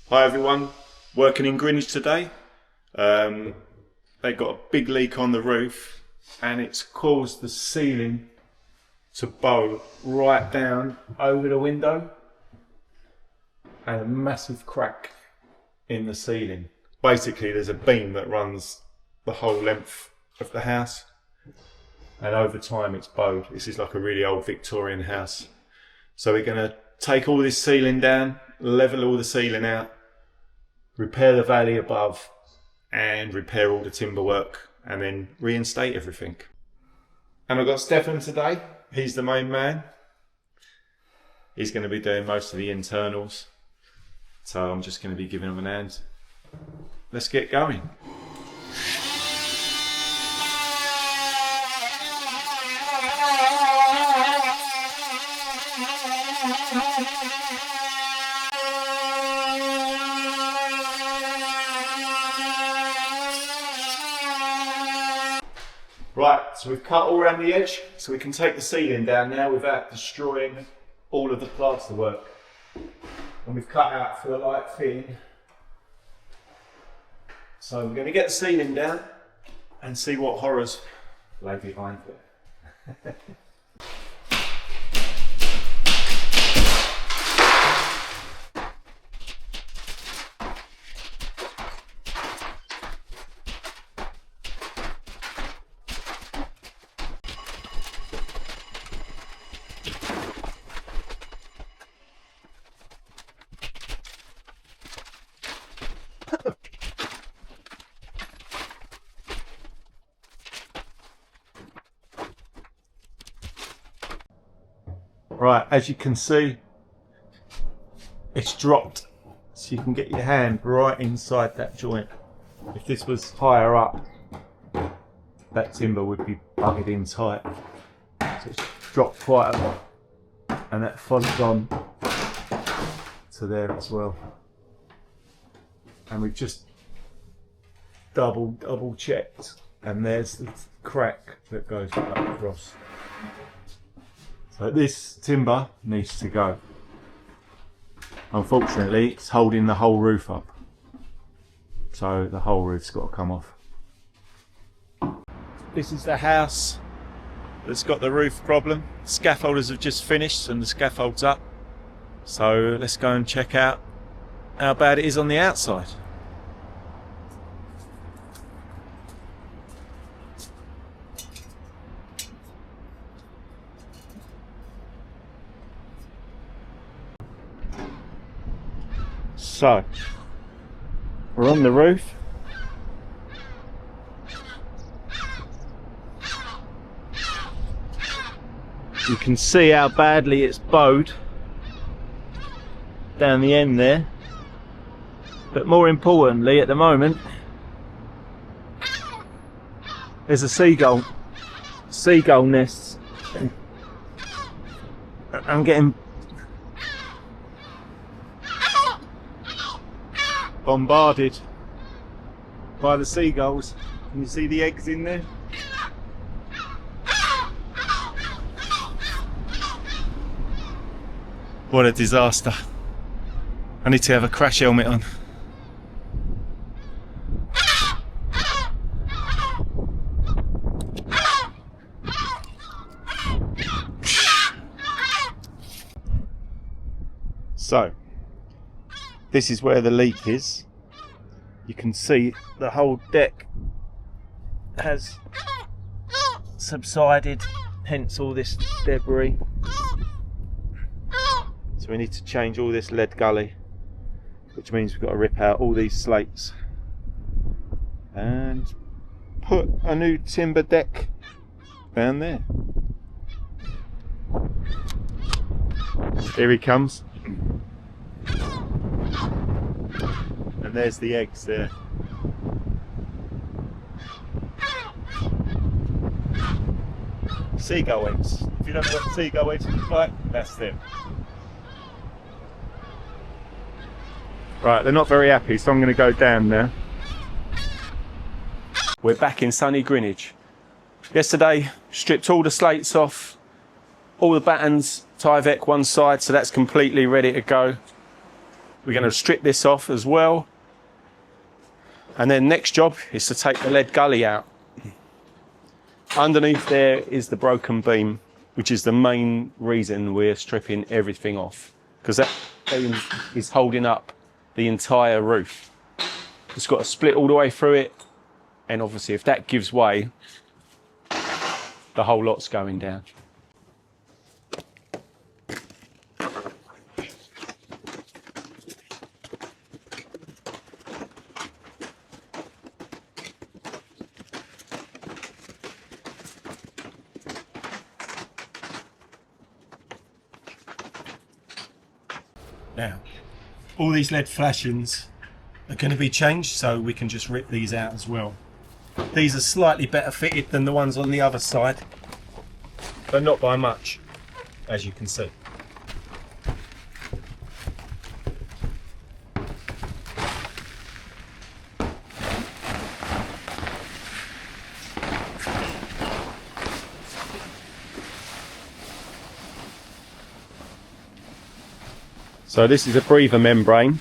Hi everyone, working in Greenwich today. They got a big leak on the roof and it's caused the ceiling to bow right down over the window and a massive crack in the ceiling. Basically there's a beam that runs the whole length of the house and over time it's bowed. This is like a really old Victorian house. So we're going to take all this ceiling down, level all the ceiling out, repair the valley above and repair all the timber work and then reinstate everything. And I've got Stefan today, he's the main man. He's going to be doing most of the internals. So I'm just going to be giving him an hand. Let's get going. Right, so we've cut all around the edge, so we can take the ceiling down now without destroying all of the plaster work. And we've cut out for the light fitting. So we're going to get the ceiling down and see what horrors lay behind it. Right, as you can see, it's dropped, so you can get your hand right inside that joint. If this was higher up, that timber would be buggered in tight. So it's dropped quite a lot, and that follows on to there as well. And we've just double checked, and there's the crack that goes right across. So this timber needs to go. Unfortunately, it's holding the whole roof up. So the whole roof's got to come off. This is the house that's got the roof problem. Scaffolders have just finished and the scaffold's up. So let's go and check out how bad it is on the outside. So, we're on the roof. You can see how badly it's bowed down the end there. But more importantly, at the moment, there's a seagull nest. I'm getting bombarded by the seagulls. Can you see the eggs in there? What a disaster. I need to have a crash helmet on. So, this is where the leak is. You can see the whole deck has subsided, hence all this debris. So we need to change all this lead gully, which means we've got to rip out all these slates and put a new timber deck down there. Here he comes. And there's the eggs there. Seagull eggs. If you don't know what seagull eggs look like, that's them. Right, they're not very happy, so I'm going to go down now. We're back in sunny Greenwich. Yesterday, stripped all the slates off, all the battens, Tyvek one side, so that's completely ready to go. We're going to strip this off as well. And then next job is to take the lead gully out. Underneath there is the broken beam, which is the main reason we're stripping everything off, because that beam is holding up the entire roof. It's got a split all the way through it, and obviously if that gives way, the whole lot's going down. Now, all these lead flashings are going to be changed, so we can just rip these out as well. These are slightly better fitted than the ones on the other side, but not by much, as you can see. So this is a breather membrane,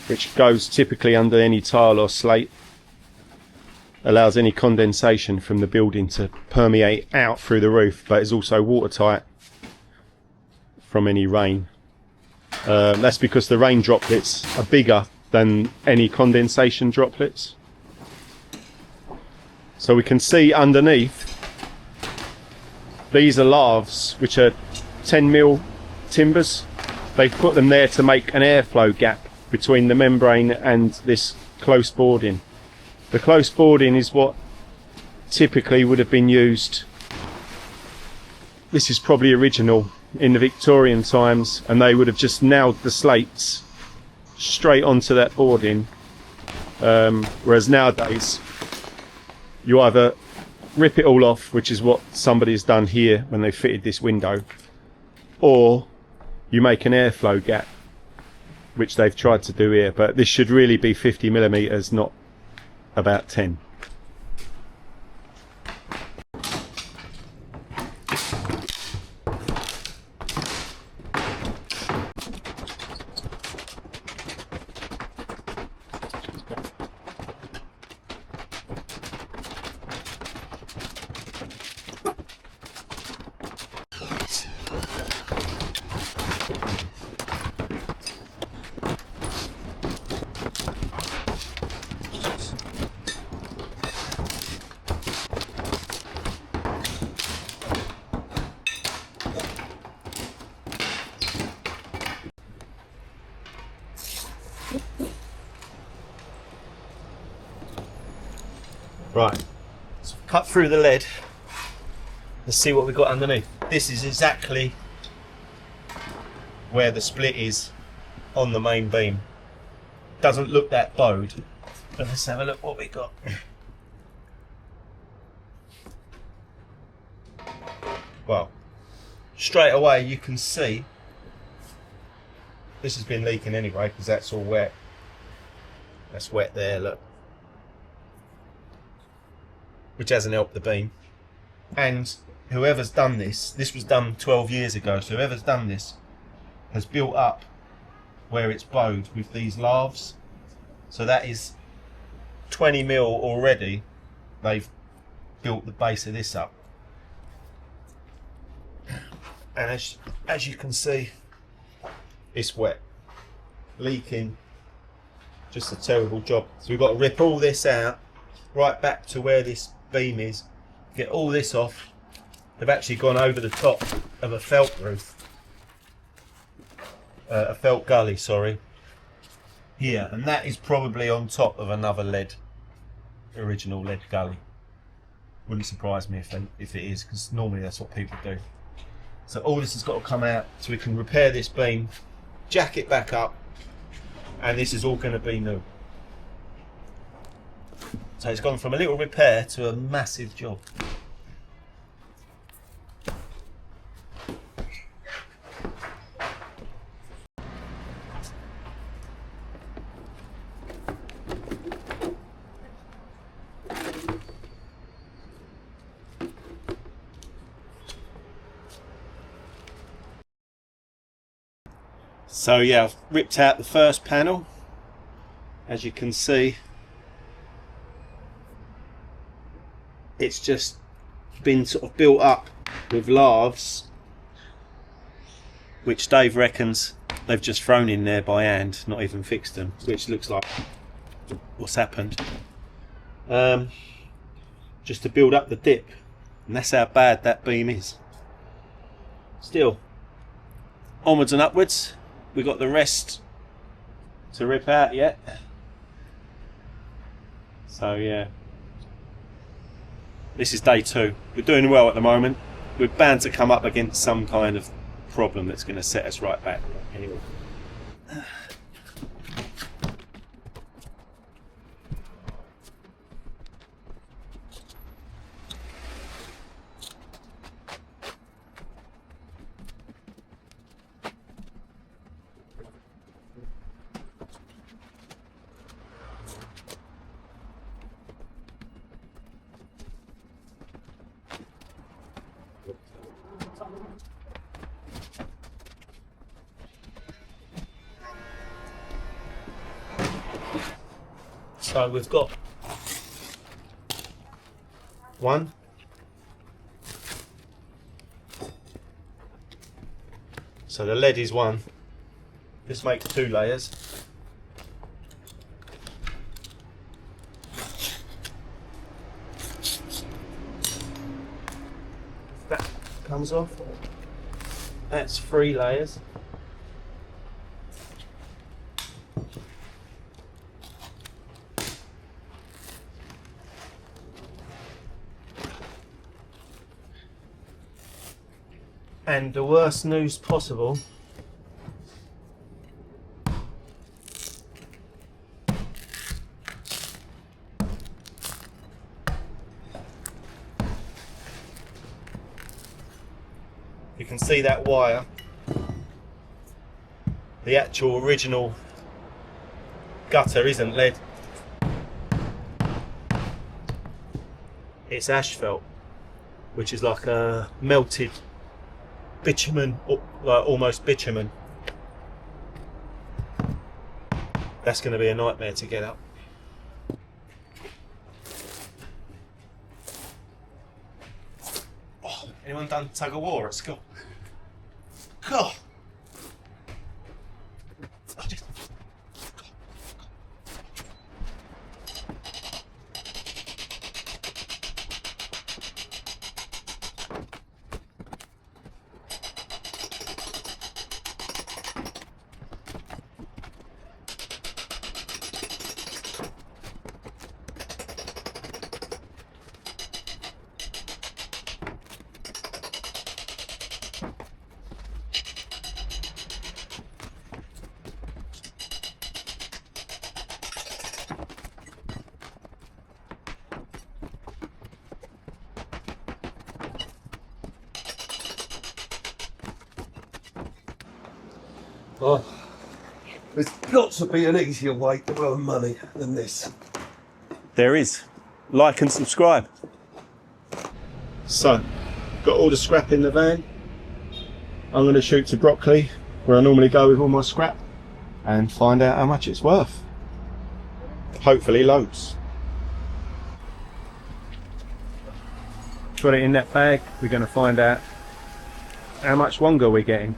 which goes typically under any tile or slate, allows any condensation from the building to permeate out through the roof, but is also watertight from any rain. That's because the rain droplets are bigger than any condensation droplets. So we can see underneath, these are laths, which are 10mm timbers. They've put them there to make an airflow gap between the membrane and this close boarding. The close boarding is what typically would have been used. This is probably original in the Victorian times, and they would have just nailed the slates straight onto that boarding. Whereas nowadays, you either rip it all off, which is what somebody's done here when they fitted this window, or you make an airflow gap, which they've tried to do here, but this should really be 50mm, not about 10. Right, so cut through the lead. Let's see what we've got underneath. This is exactly where the split is on the main beam. Doesn't look that bowed, but let's have a look what we got. Well, straight away you can see this has been leaking anyway, because that's all wet. That's wet there, look. Which hasn't helped the beam. And whoever's done this was done 12 years ago, so whoever's done this has built up where it's bowed with these laths. So that is 20mm already. They've built the base of this up. And as you can see, it's wet, leaking, just a terrible job. So we've got to rip all this out, right back to where this beam is, get all this off. They've actually gone over the top of a felt roof, a felt gully, sorry, here, and that is probably on top of another original lead gully. Wouldn't surprise me if it is, because normally that's what people do. So all this has got to come out so we can repair this beam, jack it back up, and this is all going to be new. So it's gone from a little repair to a massive job. So yeah, I've ripped out the first panel. As you can see, it's just been sort of built up with laths, which Dave reckons they've just thrown in there by hand, not even fixed them, which looks like what's happened. Just to build up the dip, and that's how bad that beam is. Still, onwards and upwards. We've got the rest to rip out yet. So yeah, this is day 2. We're doing well at the moment. We're bound to come up against some kind of problem that's going to set us right back. Anyway. So we've got 1, so the lead is 1. This makes 2 layers. If that comes off, that's 3 layers. And the worst news possible, you can see that wire, the actual original gutter isn't lead, it's asphalt, which is like a melted bitumen, like almost bitumen. That's going to be a nightmare to get up. Oh, anyone done tug of war at school? God. Oh, there's got to be an easier way to earn money than this. There is. Like and subscribe. So, got all the scrap in the van. I'm going to shoot to Brockley, where I normally go with all my scrap, and find out how much it's worth. Hopefully loads. Put it in that bag. We're going to find out how much wonga we're getting.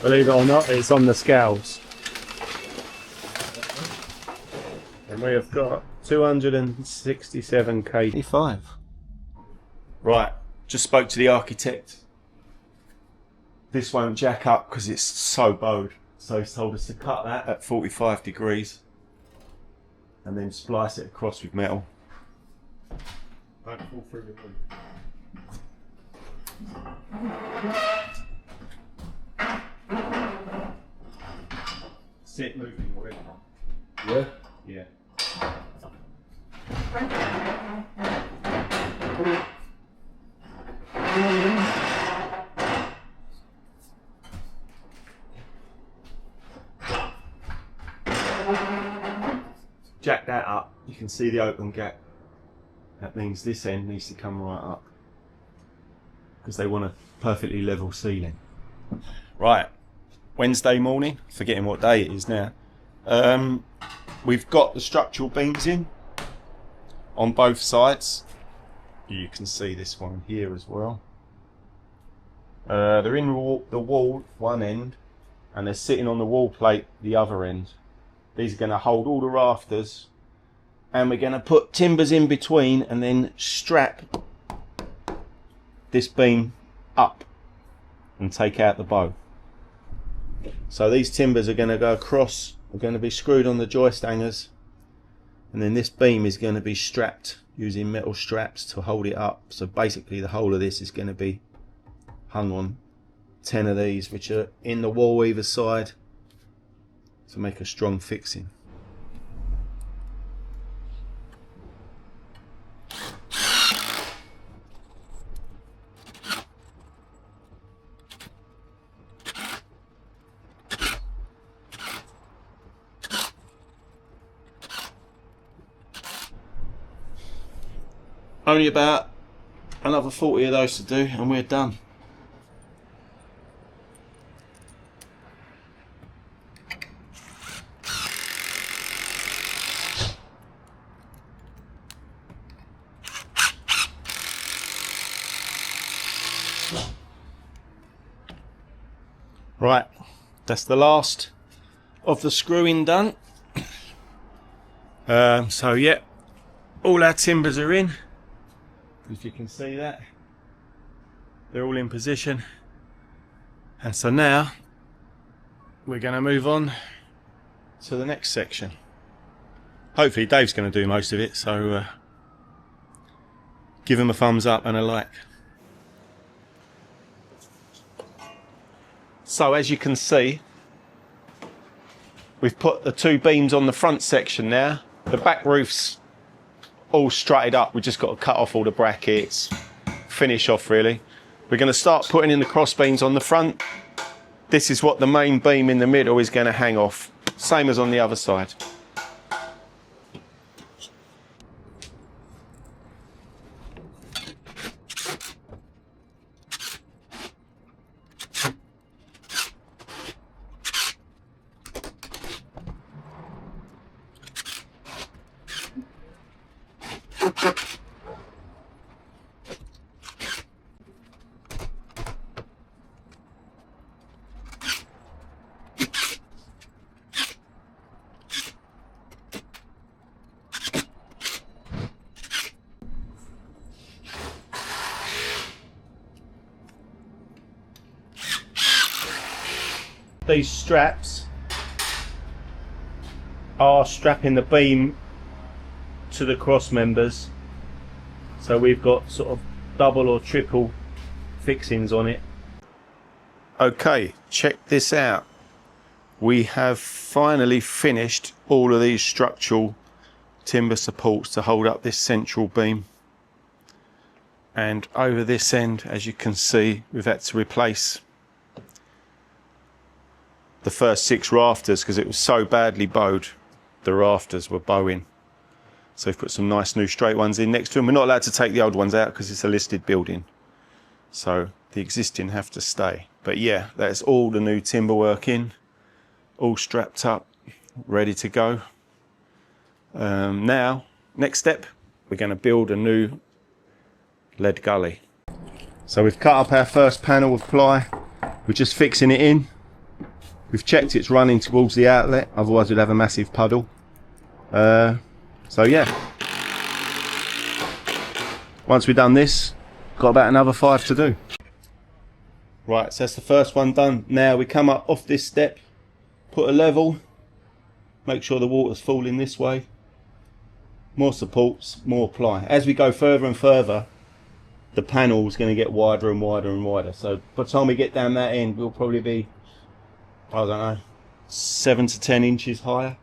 Believe it or not, it's on the scales. And we have got 267 kg. Right, just spoke to the architect. This won't jack up because it's so bowed. So he's told us to cut that at 45 degrees and then splice it across with metal. Don't fall through the roof. Sit moving already. Yeah? Yeah. Jack that up, you can see the open gap. That means this end needs to come right up because they want a perfectly level ceiling. Right, Wednesday morning, forgetting what day it is now. We've got the structural beams in on both sides. You can see this one here as well. They're in the wall one end and they're sitting on the wall plate the other end. These are going to hold all the rafters, and we're going to put timbers in between and then strap this beam up and take out the bow. So these timbers are going to go across, are going to be screwed on the joist hangers, and then this beam is going to be strapped using metal straps to hold it up. So basically the whole of this is going to be hung on 10 of these, which are in the wall either side, to make a strong fixing. Only about another 40 of those to do and we're done. Right, that's the last of the screwing done. So yeah, all our timbers are in. If you can see that, they're all in position. And so now we're going to move on to the next section. Hopefully Dave's going to do most of it, so give him a thumbs up and a like. So as you can see, we've put the two beams on the front section now. The back roof's all strutted up. We've just got to cut off all the brackets, finish off really. We're going to start putting in the cross beams on the front. This is what the main beam in the middle is going to hang off, same as on the other side. These straps are strapping the beam to the cross members, so we've got sort of double or triple fixings on it. Okay, check this out. We have finally finished all of these structural timber supports to hold up this central beam, and over this end, as you can see, we've had to replace the first 6 rafters because it was so badly bowed. The rafters were bowing, so we've put some nice new straight ones in next to them. We're not allowed to take the old ones out because it's a listed building, so the existing have to stay. But yeah, that's all the new timber work in, all strapped up, ready to go. Now, next step, we're going to build a new lead gully. So we've cut up our first panel of ply. We're just fixing it in. We've checked it's running towards the outlet, otherwise we'd have a massive puddle. So yeah, once we've done this, got about another 5 to do. Right, so that's the first one done. Now we come up off this step, put a level, make sure the water's falling this way, more supports, more ply. As we go further and further, the panel's going to get wider and wider and wider. So by the time we get down that end, we'll probably be, I don't know, 7 to 10 inches higher.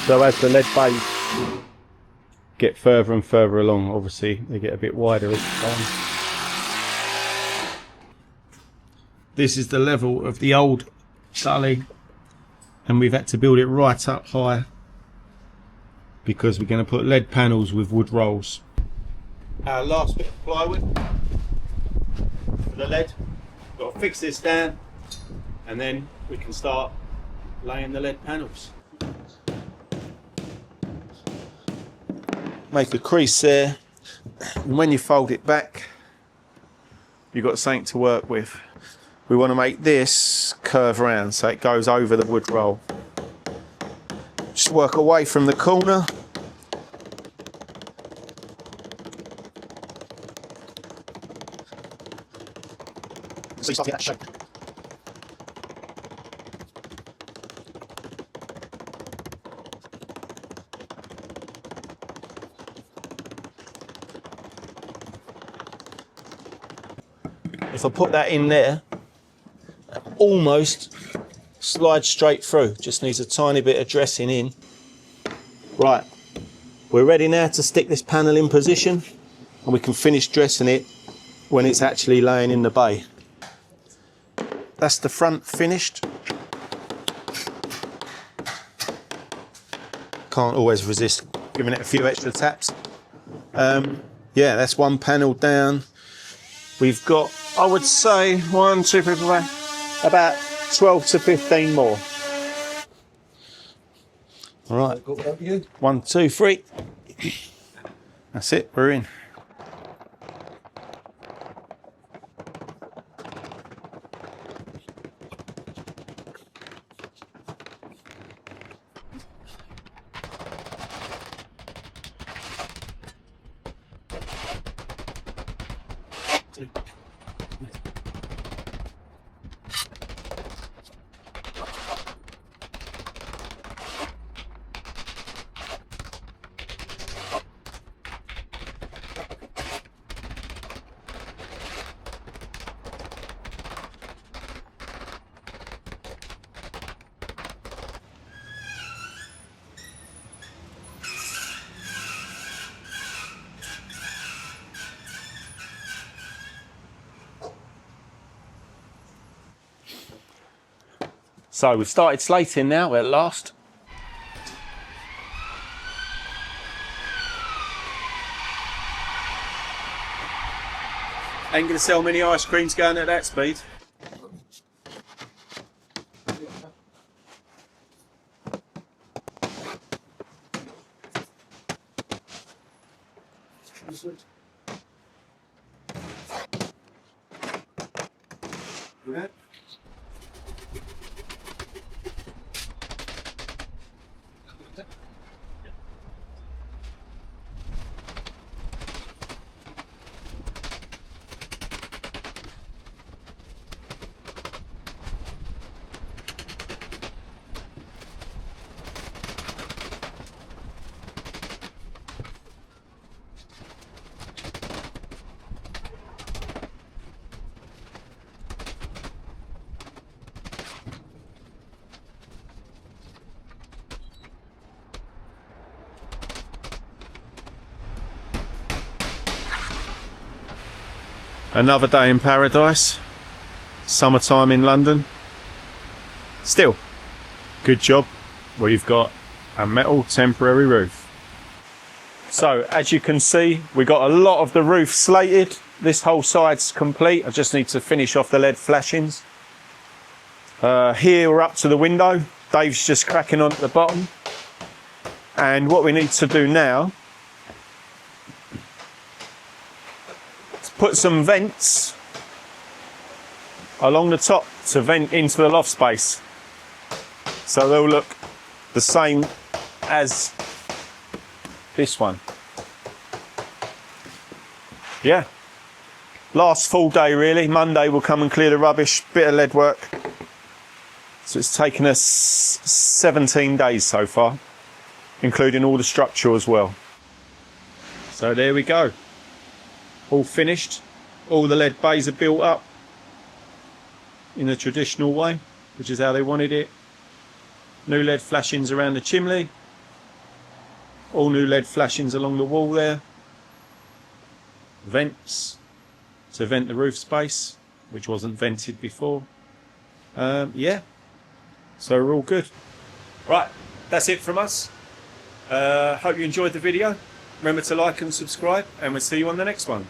So as the lead bays get further and further along, obviously they get a bit wider each time. This is the level of the old gully, and we've had to build it right up high because we're going to put lead panels with wood rolls. Our last bit of plywood for the lead. Got to fix this down and then we can start laying the lead panels. Make a crease there, and when you fold it back, you've got something to work with. We want to make this curve around so it goes over the wood roll. Just work away from the corner. So you start to get that shape. If I put that in there, almost slides straight through. Just needs a tiny bit of dressing in. Right, we're ready now to stick this panel in position, and we can finish dressing it when it's actually laying in the bay. That's the front finished. Can't always resist giving it a few extra taps. Yeah, that's one panel down. We've got, I would say, 1, 2, 3, 4, 5, about 12 to 15 more. All right, 1, 2, 3. That's it, we're in. So we've started slating now at last. Ain't gonna sell many ice creams going at that speed. Another day in paradise. Summertime in London. Still, good job. We've got a metal temporary roof. So as you can see, we got a lot of the roof slated. This whole side's complete. I just need to finish off the lead flashings. Here we're up to the window. Dave's just cracking on at the bottom. And what we need to do now is put some vents along the top to vent into the loft space. So they'll look the same as this one. yeah, last full day really. Monday we'll come and clear the rubbish, bit of lead work. So it's taken us 17 days so far, including all the structure as well. So there we go, all finished. All the lead bays are built up in the traditional way, which is how they wanted it. New lead flashings around the chimney, all new lead flashings along the wall there, vents to vent the roof space, which wasn't vented before. Yeah, so we're all good. Right, that's it from us. Hope you enjoyed the video. Remember to like and subscribe, and we'll see you on the next one.